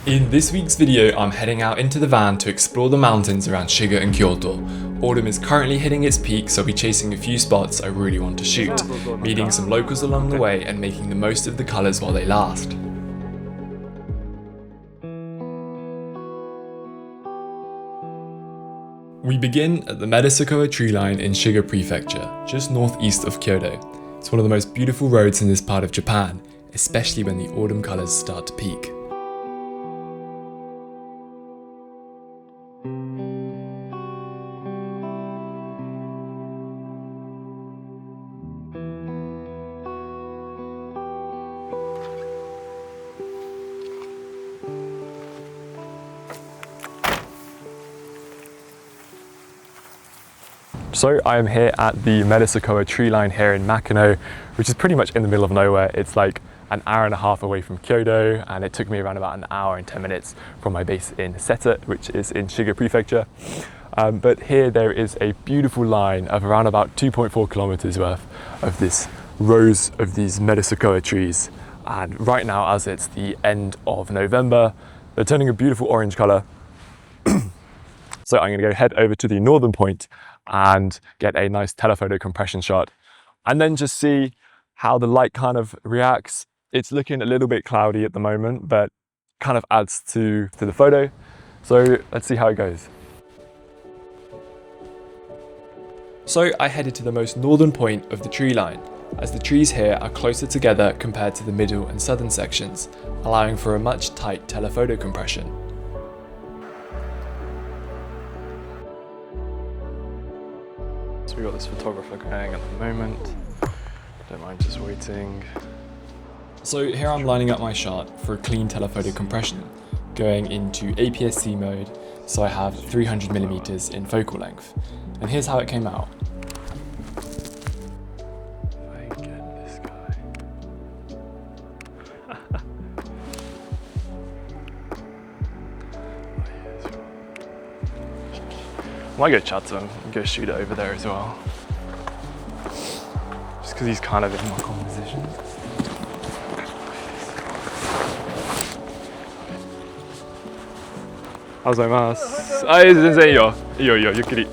In this week's video, I'm heading out into the van to explore the mountains around Shiga and Kyoto. Autumn is currently hitting its peak, so I'll be chasing a few spots I really want to shoot, meeting some locals along the way and making the most of the colours while they last. We begin at the Metasequoia tree line in Shiga Prefecture, just northeast of Kyoto. It's one of the most beautiful roads in this part of Japan, especially when the autumn colours start to peak. So I am here at the Metasequoia tree line here in Makino, which is pretty much in the middle of nowhere. It's like an hour and a half away from Kyoto, and it took me around about an hour and 10 minutes from my base in Seta, which is in Shiga Prefecture. But here there is a beautiful line of around about 2.4 kilometers worth of this rows of these Metasequoia trees. And right now, as it's the end of November, they're turning a beautiful orange color. So I'm gonna go head over to the northern point and get a nice telephoto compression shot, and then just see how the light kind of reacts. It's looking a little bit cloudy at the moment, but kind of adds to the photo. So let's see how it goes. So I headed to the most northern point of the tree line, as the trees here are closer together compared to the middle and southern sections, allowing for a much tight telephoto compression. So we got this photographer going at the moment. Don't mind just waiting. So here I'm lining up my shot for a clean telephoto compression, going into APS-C mode, so I have 300mm in focal length. And here's how it came out. If I can get this guy. I might go chat to him and go shoot it over there as well. Just because he's kind of in my composition. おはようございます。あ、全然いいよ。いいよいいよ、ゆっくり。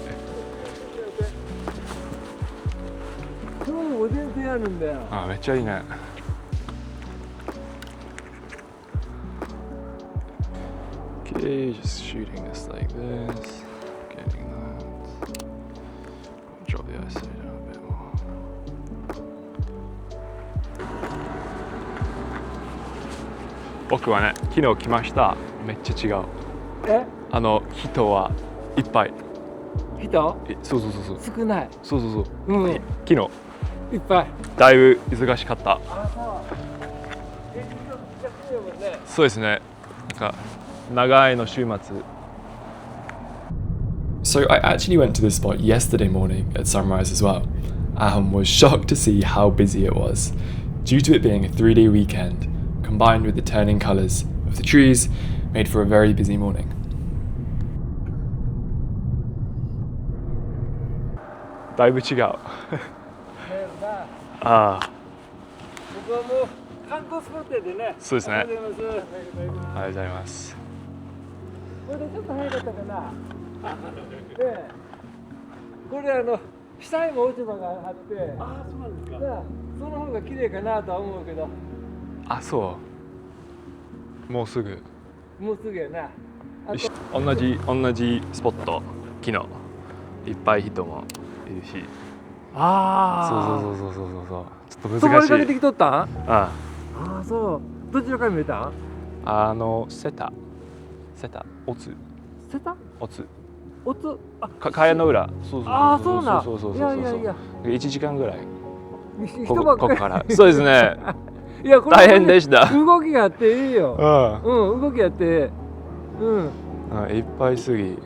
今日も午前中あるんだよ。あ、めっちゃいいね。Okay, just shooting this like this. Getting that. Drop the ISO down a bit more.僕はね、昨日来ました。めっちゃ違う。人はいっぱい。人？そうそうそうそう。少ない。そうそうそう。うん。昨日いっぱい。だいぶ忙しかった。そうですね。なんか長いの週末。So I actually went to this spot yesterday morning at sunrise as well, and was shocked to see how busy it was. Due to it being a 3-day weekend, combined with the turning colours of the trees, made for a very busy morning. だいぶ違う。ああ。僕はもう観光スポットでね。そうですね。ありがとうございます。これでちょっと早かったかな。これ下にも落ち葉があって。ああ、そうなんですか。その方が綺麗かなとは思うけど。あ、そう。もうすぐ。もうすぐやな。同じスポット、昨日いっぱい人もいるし。ああ。そう。ちょっと難しい。そこにかけてきとったん？ああ、そう。どちらから見えたん？セタ、オツ。セタ？オツ。オツ。あ、茅の裏。そう。ああ、そうな。そう。いや。1時間ぐらい。人ばっかり。ここから。そうですね。いや、これ大変でした。動きがあっていいよ。うん、動きやって。うん。あ、いっぱいすぎ。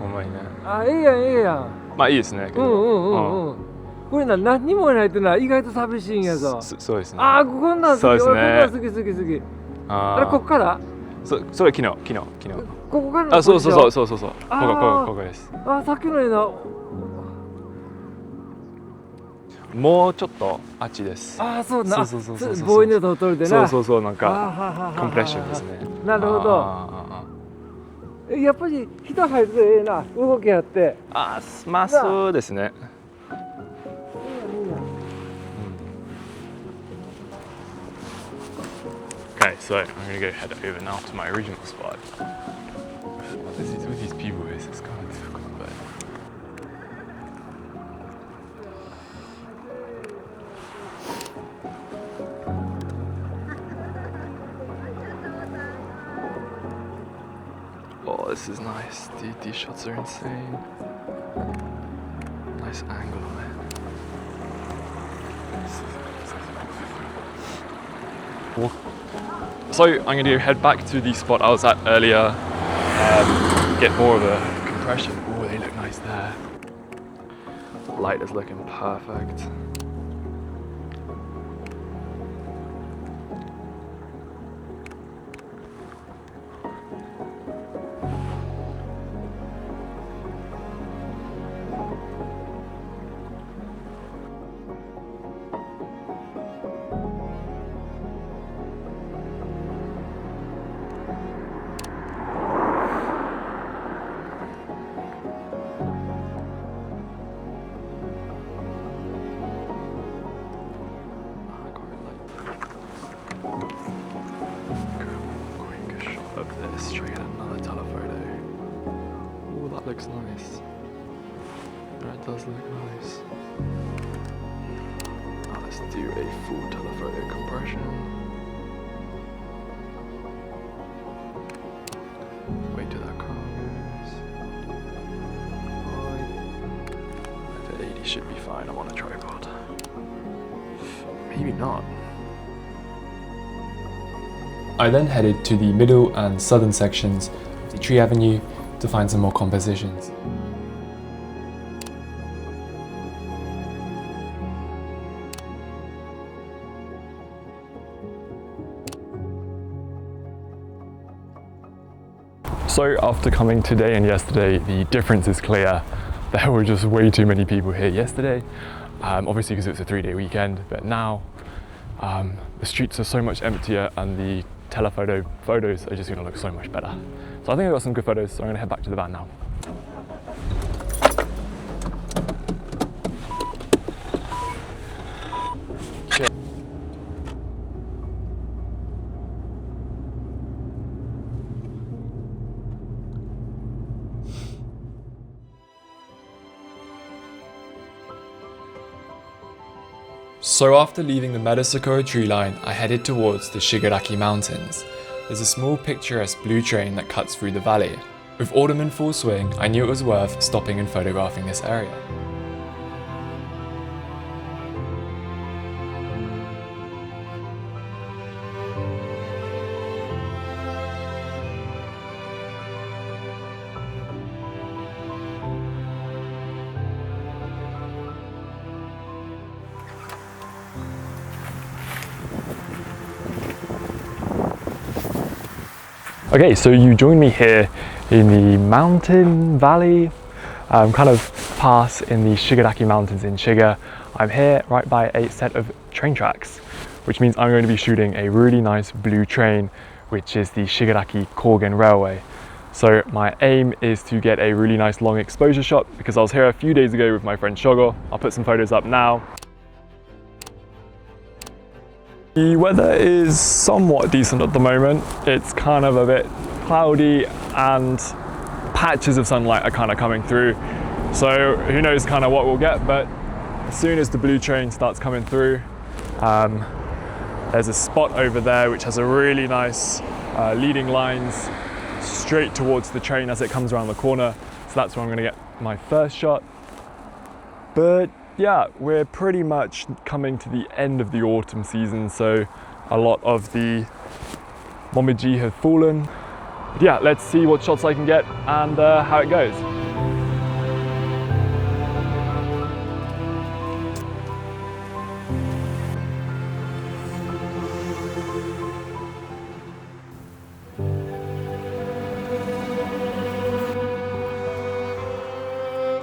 お前ね。あ、いいやん。まあいいですね。これ何にもないってのは意外と寂しいんやぞ。そうですね。あ、こんなん好き。好き。あれここから？それ昨日。ここから？あ、そう。ここです。あ、さっきの絵な。もうちょっとあっちです。ああ、そうな。そうそうそうそう。ボーイネットを取るでな。そうそうそう、なんかコンプレッションですね。なるほど。やっぱり人入るとええな、動きあって。あ、まあそうですね。Okay, so I'm gonna go head over now to my original spot. With these people, it's kind of difficult, but. Oh, this is nice. These shots are insane. Nice angle on it. So I'm going to head back to the spot I was at earlier, get more of a compression. Oh, they look nice there. Light is looking perfect. Let's try get another telephoto. Oh, that looks nice. That does look nice. Now let's do a full telephoto compression. Wait till that car goes. Over 80 should be fine. I'm on a tripod. Maybe not. I then headed to the middle and southern sections of the Tree Avenue to find some more compositions. So after coming today and yesterday, the difference is clear. There were just way too many people here yesterday, obviously because it was a 3-day weekend, but now the streets are so much emptier and the telephoto photos are just going to look so much better. So I think I got some good photos, so I'm going to head back to the van now. So after leaving the Metasequoia tree line, I headed towards the Shigaraki mountains. There's a small picturesque blue train that cuts through the valley. With autumn in full swing, I knew it was worth stopping and photographing this area. Okay, so you join me here in the mountain valley, kind of pass in the Shigaraki mountains in Shiga. I'm here right by a set of train tracks, which means I'm going to be shooting a really nice blue train, which is the Shigaraki Kōgen Railway. So my aim is to get a really nice long exposure shot because I was here a few days ago with my friend Shogo. I'll put some photos up now. The weather is somewhat decent at the moment. It's kind of a bit cloudy and patches of sunlight are kind of coming through. So who knows kind of what we'll get, but as soon as the blue train starts coming through, there's a spot over there which has a really nice leading lines straight towards the train as it comes around the corner. So that's where I'm gonna get my first shot. But yeah, we're pretty much coming to the end of the autumn season, so a lot of the Momiji have fallen. But yeah, let's see what shots I can get and how it goes.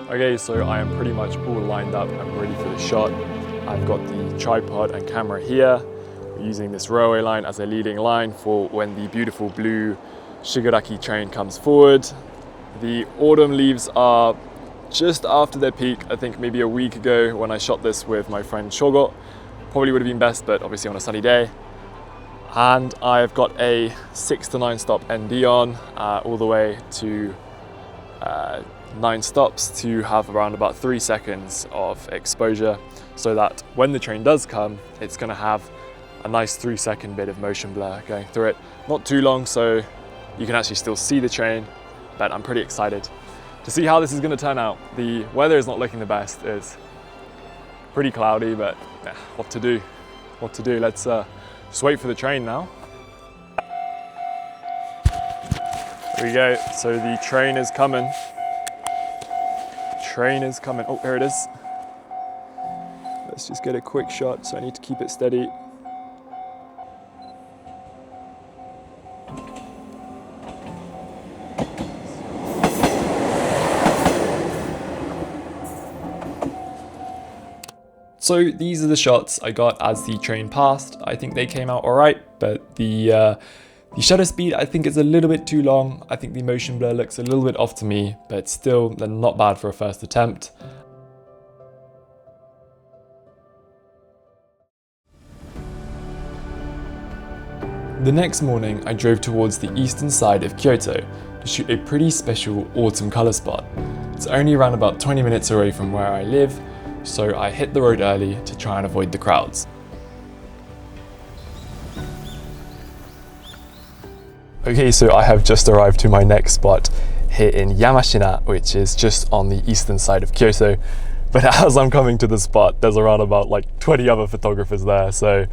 Okay, so I am pretty much all lined up. I'm ready for the shot. I've got the tripod and camera here. We're using this railway line as a leading line for when the beautiful blue Shigaraki train comes forward. The autumn leaves are just after their peak. I think maybe a week ago when I shot this with my friend Shogo. Probably would have been best, but obviously on a sunny day. And I've got a 6 to 9 stop ND on, all the way to 9 stops to have around about 3 seconds of exposure, so that when the train does come, it's going to have a nice 3-second bit of motion blur going through it. Not too long, so you can actually still see the train, but I'm pretty excited to see how this is going to turn out. The weather is not looking the best. It's pretty cloudy, but yeah, what to do? Let's just wait for the train now. There we go. So the train is coming. Oh, here it is. Let's just get a quick shot, so I need to keep it steady. So these are the shots I got as the train passed. I think they came out alright, but the shutter speed I think is a little bit too long. I think the motion blur looks a little bit off to me, but still they're not bad for a first attempt. The next morning I drove towards the eastern side of Kyoto to shoot a pretty special autumn colour spot. It's only around about 20 minutes away from where I live, so I hit the road early to try and avoid the crowds. Okay, so I have just arrived to my next spot here in Yamashina, which is just on the eastern side of Kyoto. But as I'm coming to the spot, there's around about like 20 other photographers there, so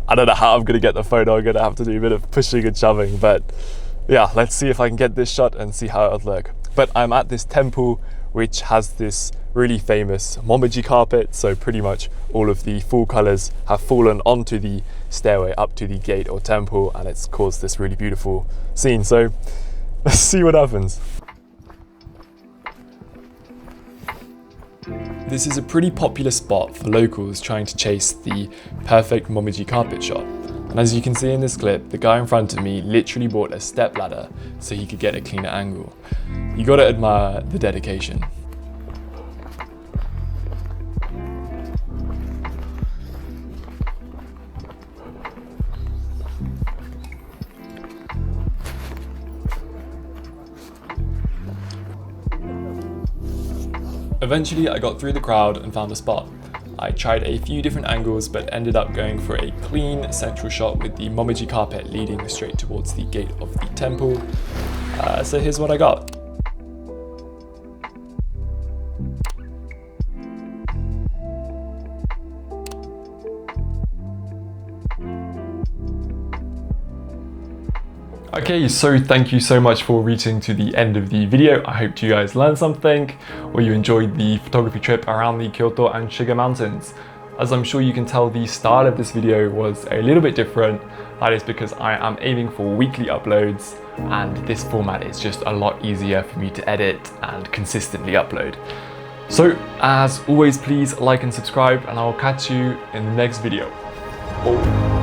I don't know how I'm gonna get the photo. I'm gonna have to do a bit of pushing and shoving, but yeah, let's see if I can get this shot and see how it'll look. But I'm at this temple which has this really famous Momiji carpet, so pretty much all of the full colors have fallen onto the stairway up to the gate or temple, and it's caused this really beautiful scene. So let's see what happens. This is a pretty popular spot for locals trying to chase the perfect Momiji carpet shot. And as you can see in this clip, the guy in front of me literally bought a step ladder so he could get a cleaner angle. You gotta admire the dedication. Eventually I got through the crowd and found a spot. I tried a few different angles but ended up going for a clean central shot with the Momiji carpet leading straight towards the gate of the temple. So here's what I got. Okay, so thank you so much for reaching to the end of the video. I hope you guys learned something or you enjoyed the photography trip around the Kyoto and Shiga mountains. As I'm sure you can tell, the style of this video was a little bit different. That is because I am aiming for weekly uploads, and this format is just a lot easier for me to edit and consistently upload. So as always, please like and subscribe, and I will catch you in the next video. Bye.